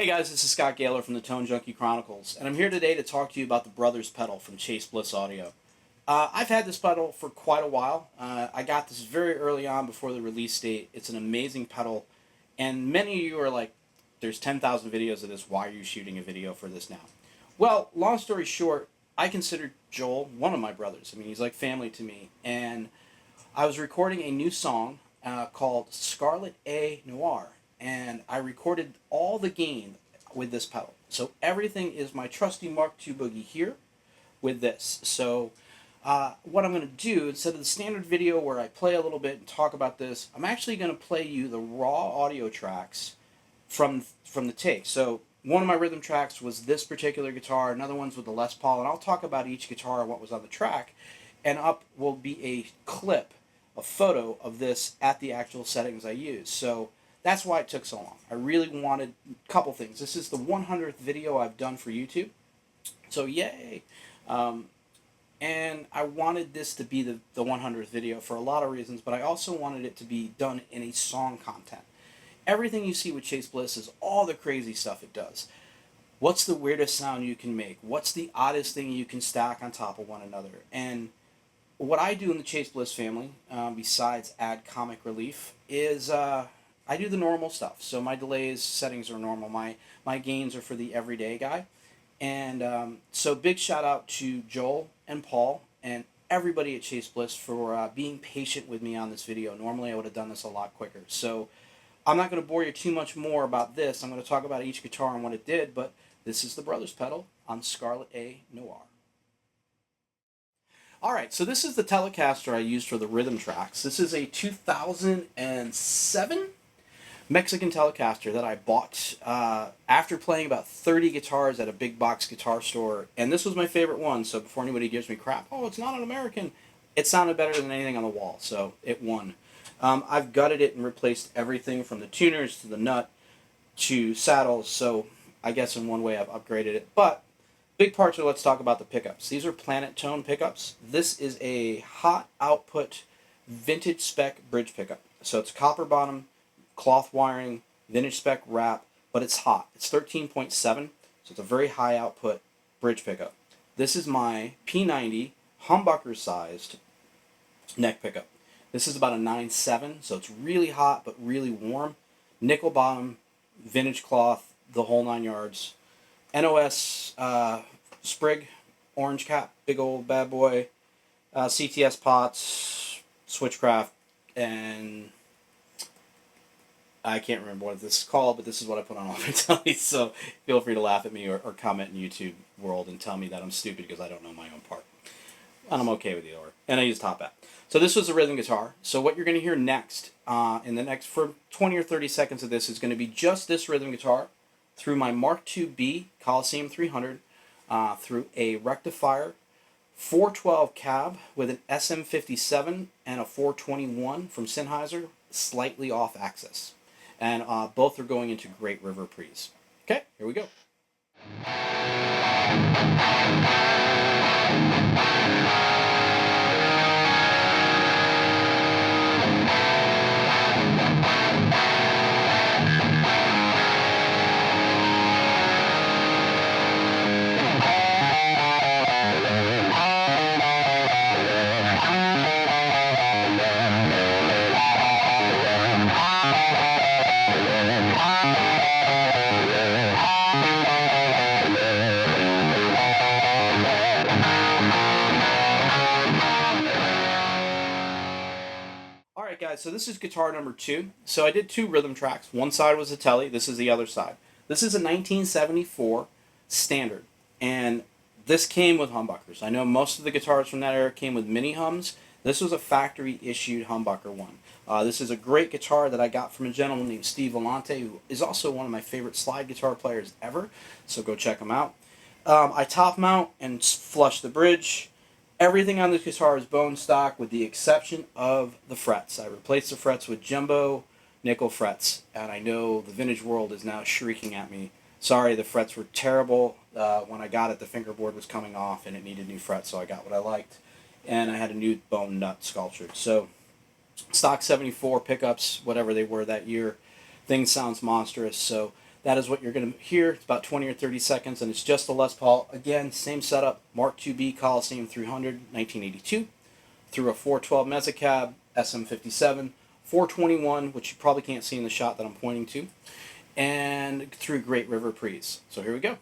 Hey guys, this is Scott Gailor from the Tone Junkie Chronicles, and I'm here today to talk to you about the Brothers pedal from Chase Bliss Audio. I've had this pedal for quite a while. I got this very early on before the release date. It's an amazing pedal, and many of you are like, there's 10,000 videos of this, why are you shooting a video for this now? Well, long story short, I consider Joel one of my brothers. I mean, he's like family to me, and I was recording a new song called Scarlett Noir. And I recorded all the gain with this pedal. So everything is my trusty Mark II Boogie here with this. So what I'm going to do, instead of the standard video where I play a little bit and talk about this, I'm actually going to play you the raw audio tracks from the take. So one of my rhythm tracks was this particular guitar, another one's with the Les Paul, and I'll talk about each guitar and what was on the track. And up will be a clip, a photo of this at the actual settings I use. So that's why it took so long. I really wanted a couple things. This is the 100th video I've done for YouTube, so yay. And I wanted this to be the 100th video for a lot of reasons, but I also wanted it to be done in a song content. Everything you see with Chase Bliss is all the crazy stuff it does. What's the weirdest sound you can make? What's the oddest thing you can stack on top of one another? And what I do in the Chase Bliss family, besides add comic relief, is I do the normal stuff. So my delays settings are normal. My gains are for the everyday guy. And so big shout out to Joel and Paul and everybody at Chase Bliss for being patient with me on this video. Normally I would have done this a lot quicker. So I'm not going to bore you too much more about this. I'm going to talk about each guitar and what it did, but this is the Brothers pedal on Scarlett Noir. Alright, so this is the Telecaster I used for the rhythm tracks. This is a 2007 Mexican Telecaster that I bought after playing about 30 guitars at a big box guitar store, and this was my favorite one. So before anybody gives me crap, oh, it's not an American, it sounded better than anything on the wall, so it won. I've gutted it and replaced everything from the tuners to the nut to saddles, so I guess in one way I've upgraded it. But big parts are, let's talk about the pickups. These are Planet Tone pickups. This is a hot output vintage spec bridge pickup. So it's copper bottom, cloth wiring, vintage spec wrap, but it's hot. It's 13.7, so it's a very high output bridge pickup. This is my P90 humbucker sized neck pickup. This is about a 9.7, so it's really hot but really warm. Nickel bottom, vintage cloth, the whole 9 yards. NOS sprig, orange cap, big old bad boy. CTS pots, switchcraft, and I can't remember what this is called, but this is what I put on all my tellies, so feel free to laugh at me or comment in YouTube world and tell me that I'm stupid because I don't know my own part. And I'm okay with either or. And I use top hat. So this was a rhythm guitar. So what you're going to hear next, in the next, for 20 or 30 seconds of this, is going to be just this rhythm guitar through my Mark IIB Colosseum 300, through a rectifier, 412 cab with an SM57 and a 421 from Sennheiser, slightly off axis. And both are going into great river pre's. Okay, here we go. Guys, so this is guitar number 2. So I did 2 rhythm tracks. One side was a Tele, this is the other side. This is a 1974 standard, and this came with humbuckers. I know most of the guitars from that era came with mini hums. This was a factory issued humbucker one. This is a great guitar that I got from a gentleman named Steve Vellante, who is also one of my favorite slide guitar players ever, so go check him out. I top mount and flush the bridge. Everything on this guitar is bone stock with the exception of the frets. I replaced the frets with jumbo nickel frets, and I know the vintage world is now shrieking at me. Sorry, the frets were terrible. When I got it, the fingerboard was coming off and it needed new frets, so I got what I liked. And I had a new bone nut sculptured. So stock 74 pickups, whatever they were that year. Thing sounds monstrous. So That is what you're going to hear. It's about 20 or 30 seconds, and it's just a Les Paul. Again, same setup, Mark IIB Colosseum 300, 1982, through a 412 Mesa cab, SM57, 421, which you probably can't see in the shot that I'm pointing to, and through Great River Pre's. So here we go.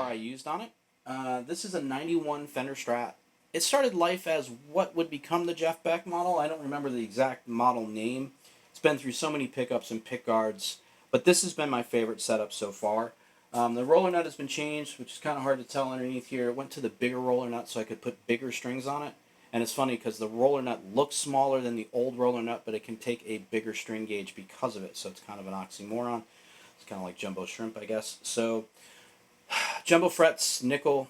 I used on it. This is a 91 Fender Strat. It started life as what would become the Jeff Beck model. I don't remember the exact model name. It's been through so many pickups and pickguards, but this has been my favorite setup so far. The roller nut has been changed, which is kind of hard to tell underneath here. It went to the bigger roller nut so I could put bigger strings on it. And it's funny because the roller nut looks smaller than the old roller nut, but it can take a bigger string gauge because of it. So it's kind of an oxymoron. It's kind of like jumbo shrimp, I guess. So jumbo frets, nickel,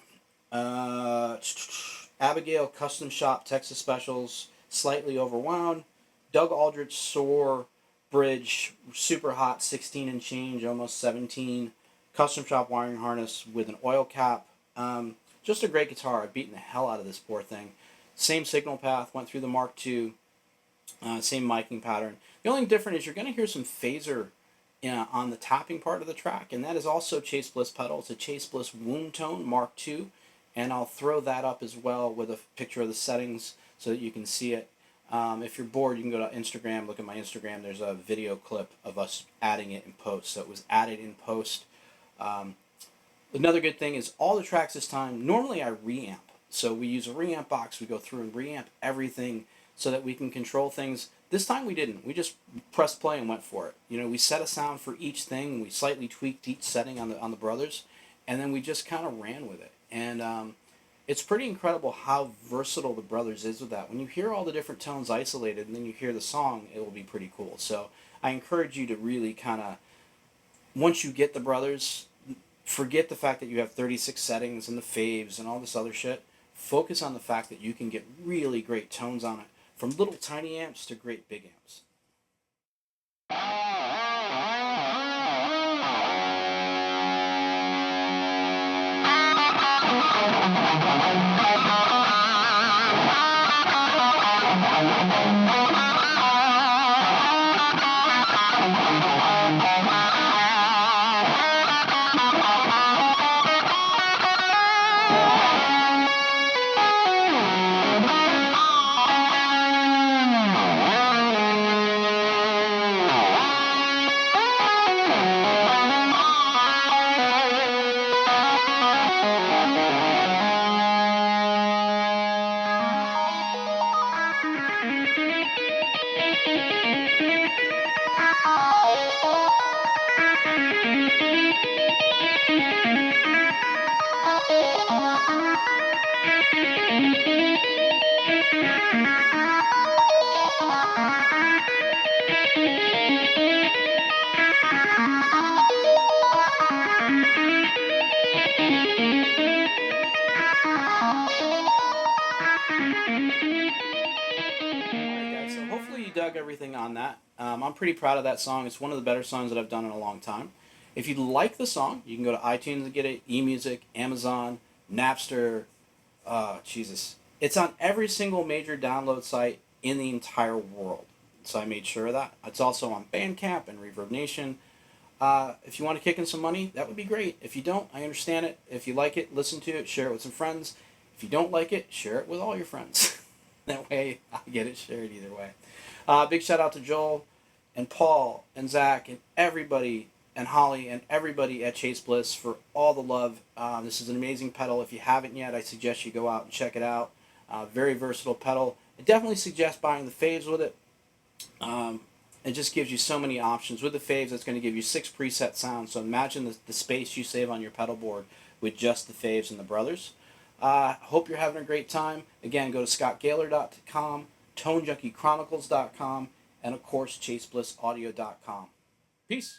Abigail Custom Shop Texas Specials, slightly overwound, Doug Aldrich Soar Bridge, super hot, 16 and change, almost 17, Custom Shop wiring harness with an oil cap. Just a great guitar. I've beaten the hell out of this poor thing. Same signal path, went through the Mark II, same miking pattern. The only thing different is you're going to hear some phaser on the topping part of the track, and that is also Chase Bliss pedal. It's a Chase Bliss Wombtone Mark II, and I'll throw that up as well with a picture of the settings so that you can see it. If you're bored, you can go to Instagram, look at my Instagram. There's a video clip of us adding it in post, so it was added in post. Another good thing is all the tracks this time, normally I reamp. So we use a reamp box, we go through and reamp everything so that we can control things. This time we didn't. We just pressed play and went for it. You know, we set a sound for each thing. We slightly tweaked each setting on the Brothers, and then we just kind of ran with it. And it's pretty incredible how versatile the Brothers is with that. When you hear all the different tones isolated and then you hear the song, it will be pretty cool. So I encourage you to really kind of, once you get the Brothers, forget the fact that you have 36 settings and the faves and all this other shit. Focus on the fact that you can get really great tones on it, from little tiny amps to great big amps. Dug everything on that. I'm pretty proud of that song. It's one of the better songs that I've done in a long time. If you like the song, you can go to iTunes and get it, eMusic, Amazon, Napster, Jesus. It's on every single major download site in the entire world. So I made sure of that. It's also on Bandcamp and Reverb Nation. If you want to kick in some money, that would be great. If you don't, I understand it. If you like it, listen to it, share it with some friends. If you don't like it, share it with all your friends. That way, I get it shared either way. Big shout out to Joel and Paul and Zach and everybody and Holly and everybody at Chase Bliss for all the love. This is an amazing pedal. If you haven't yet, I suggest you go out and check it out. Very versatile pedal. I definitely suggest buying the faves with it. It just gives you so many options. With the faves, it's going to give you 6 preset sounds. So imagine the space you save on your pedal board with just the faves and the brothers. Hope you're having a great time. Again, go to scottgailor.com, ToneJunkieChronicles.com, and of course, ChaseBlissAudio.com. Peace.